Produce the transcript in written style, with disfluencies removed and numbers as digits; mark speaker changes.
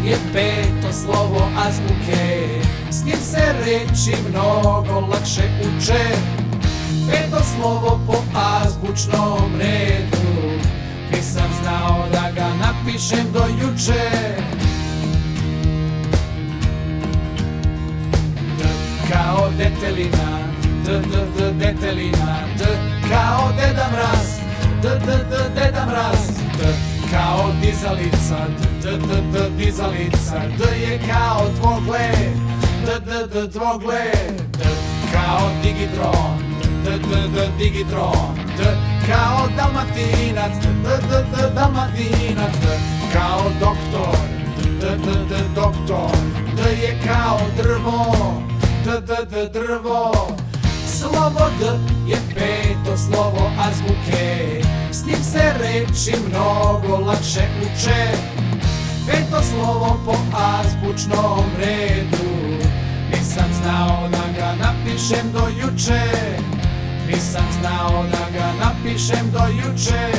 Speaker 1: je peto slovo azbuke, s njim se reči mnogo lakše uče. Peto slovo po azbučnom redu, nisam znao da ga napišem do juče. D kao detelina, detelina, D kao Deda Mraz, Deda Mraz, D kao dizalica, dizalica, D je kao dvogled, dvogled, D kao digitron, digitron, D kao dalmatinac, dalmatinac, D kao doktor, doktor, D je kao drvo, drvo. Slovo D je peto slovo azbuke, s njim se reči mnogo lakše uče. Peto slovo po azbučnom redu, nisam znao da ga napišem do juče. Nisam znao da ga napišem do juče.